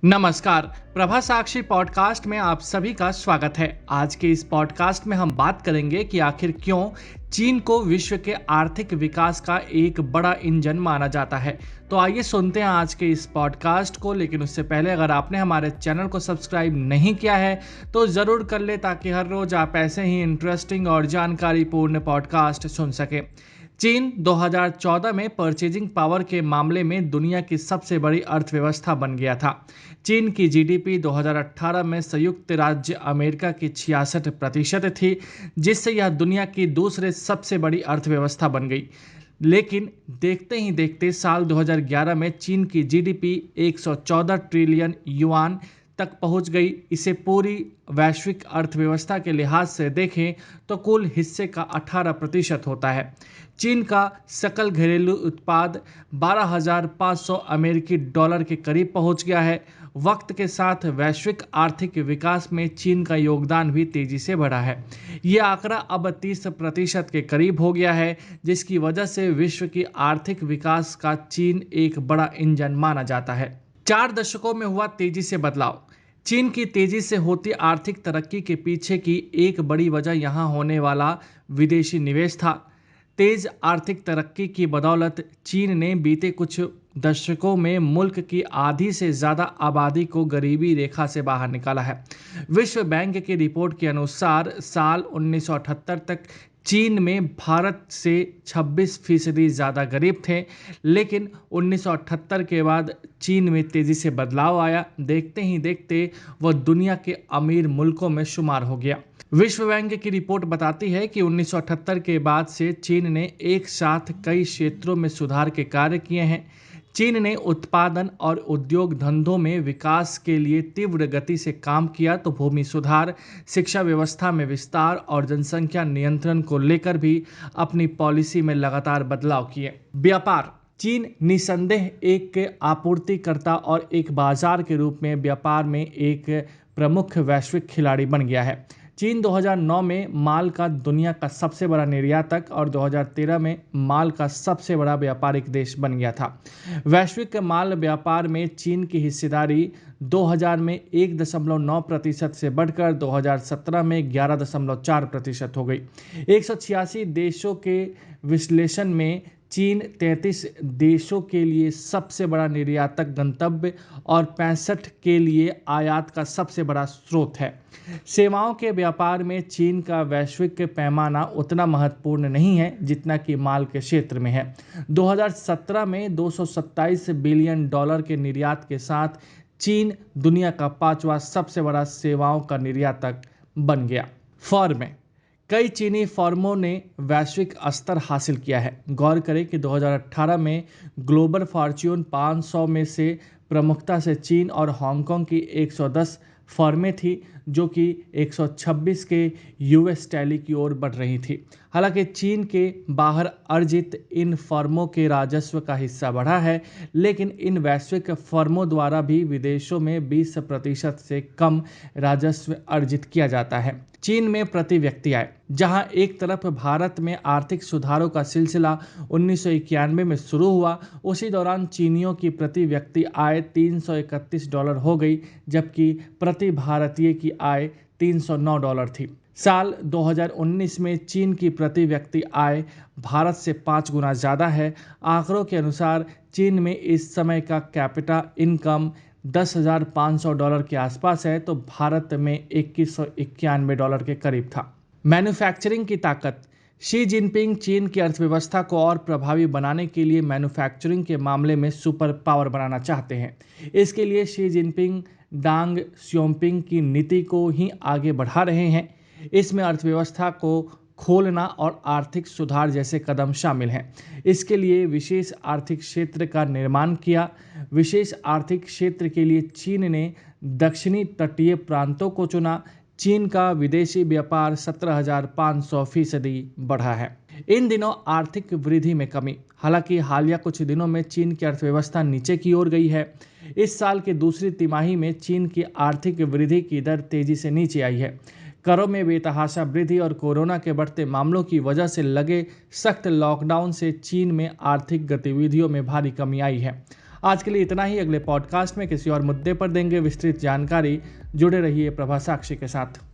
नमस्कार। प्रभा साक्षी पॉडकास्ट में आप सभी का स्वागत है। आज के इस पॉडकास्ट में हम बात करेंगे कि आखिर क्यों चीन को विश्व के आर्थिक विकास का एक बड़ा इंजन माना जाता है। तो आइए सुनते हैं आज के इस पॉडकास्ट को। लेकिन उससे पहले अगर आपने हमारे चैनल को सब्सक्राइब नहीं किया है तो ज़रूर कर ले, ताकि हर रोज़ आप ऐसे ही इंटरेस्टिंग और जानकारीपूर्ण पॉडकास्ट सुन सकें। चीन 2014 में परचेजिंग पावर के मामले में दुनिया की सबसे बड़ी अर्थव्यवस्था बन गया था। चीन की जीडीपी 2018 में संयुक्त राज्य अमेरिका की 66% थी, जिससे यह दुनिया की दूसरे सबसे बड़ी अर्थव्यवस्था बन गई। लेकिन देखते ही देखते साल 2011 में चीन की जीडीपी 114 ट्रिलियन युआन तक पहुंच गई। इसे पूरी वैश्विक अर्थव्यवस्था के लिहाज से देखें तो कुल हिस्से का 18% होता है। चीन का सकल घरेलू उत्पाद 12,500 अमेरिकी डॉलर के करीब पहुंच गया है। वक्त के साथ वैश्विक आर्थिक विकास में चीन का योगदान भी तेजी से बढ़ा है। ये आंकड़ा अब 30% के करीब हो गया है, जिसकी वजह से विश्व की आर्थिक विकास का चीन एक बड़ा इंजन माना जाता है। 4 दशकों में हुआ तेजी से बदलाव। चीन की तेजी से होती आर्थिक तरक्की के पीछे की एक बड़ी वजह यहाँ होने वाला विदेशी निवेश था। तेज आर्थिक तरक्की की बदौलत चीन ने बीते कुछ दशकों में मुल्क की आधी से ज़्यादा आबादी को गरीबी रेखा से बाहर निकाला है। विश्व बैंक की रिपोर्ट के अनुसार साल 1978 तक चीन में भारत से 26% ज़्यादा गरीब थे। लेकिन 1978 के बाद चीन में तेज़ी से बदलाव आया। देखते ही देखते वह दुनिया के अमीर मुल्कों में शुमार हो गया। विश्व बैंक की रिपोर्ट बताती है कि 1978 के बाद से चीन ने एक साथ कई क्षेत्रों में सुधार के कार्य किए हैं। चीन ने उत्पादन और उद्योग धंधों में विकास के लिए तीव्र गति से काम किया, तो भूमि सुधार, शिक्षा व्यवस्था में विस्तार और जनसंख्या नियंत्रण को लेकर भी अपनी पॉलिसी में लगातार बदलाव किए। व्यापार। चीन निसंदेह एक आपूर्तिकर्ता और एक बाजार के रूप में व्यापार में एक प्रमुख वैश्विक खिलाड़ी बन गया है। चीन 2009 में माल का दुनिया का सबसे बड़ा निर्यातक और 2013 में माल का सबसे बड़ा व्यापारिक देश बन गया था। वैश्विक माल व्यापार में चीन की हिस्सेदारी 2000 में 1.9% से बढ़कर 2017 में 11.4% हो गई। 186 देशों के विश्लेषण में चीन 33 देशों के लिए सबसे बड़ा निर्यातक गंतव्य और 65 के लिए आयात का सबसे बड़ा स्रोत है। सेवाओं के व्यापार में चीन का वैश्विक पैमाना उतना महत्वपूर्ण नहीं है जितना कि माल के क्षेत्र में है। 2017 में 227 बिलियन डॉलर के निर्यात के साथ चीन दुनिया का 5वां सबसे बड़ा सेवाओं का निर्यातक बन गया। फर्म। कई चीनी फर्मों ने वैश्विक स्तर हासिल किया है। गौर करें कि 2018 में ग्लोबल फॉर्च्यून 500 में से प्रमुखता से चीन और हांगकांग की 110 फर्में थी, जो कि 126 के यूएस टैली की ओर बढ़ रही थी। हालांकि चीन के बाहर अर्जित इन फर्मों के राजस्व का हिस्सा बढ़ा है, लेकिन इन वैश्विक फर्मों द्वारा भी विदेशों में 20% से कम राजस्व अर्जित किया जाता है। चीन में प्रति व्यक्ति आय। जहां एक तरफ भारत में आर्थिक सुधारों का सिलसिला 1991 में शुरू हुआ, उसी दौरान चीनियों की प्रति व्यक्ति आय $331 हो गई, जबकि प्रति भारतीय की आय $309 थी। साल 2019 में चीन की प्रति व्यक्ति आय भारत से 5 गुना ज़्यादा है। आंकड़ों के अनुसार चीन में इस समय का कैपिटा इनकम $10,500 के आसपास है, तो भारत में $2191 के करीब था। मैन्युफैक्चरिंग की ताकत। शी जिनपिंग चीन की अर्थव्यवस्था को और प्रभावी बनाने के लिए मैन्युफैक्चरिंग के मामले में सुपर पावर बनाना चाहते हैं। इसके लिए शी जिनपिंग डांग श्योपिंग की नीति को ही आगे बढ़ा रहे हैं। इसमें अर्थव्यवस्था को खोलना और आर्थिक सुधार जैसे कदम शामिल हैं। इसके लिए विशेष आर्थिक क्षेत्र का निर्माण किया। विशेष आर्थिक क्षेत्र के लिए चीन ने दक्षिणी तटीय प्रांतों को चुना। चीन का विदेशी व्यापार 17,500% बढ़ा है। इन दिनों आर्थिक वृद्धि में कमी। हालांकि हालिया कुछ दिनों में चीन की अर्थव्यवस्था नीचे की ओर गई है। इस साल की दूसरी तिमाही में चीन की आर्थिक वृद्धि की दर तेजी से नीचे आई है। करों में बेतहाशा वृद्धि और कोरोना के बढ़ते मामलों की वजह से लगे सख्त लॉकडाउन से चीन में आर्थिक गतिविधियों में भारी कमी आई है। आज के लिए इतना ही। अगले पॉडकास्ट में किसी और मुद्दे पर देंगे विस्तृत जानकारी। जुड़े रहिए प्रभा साक्षी के साथ।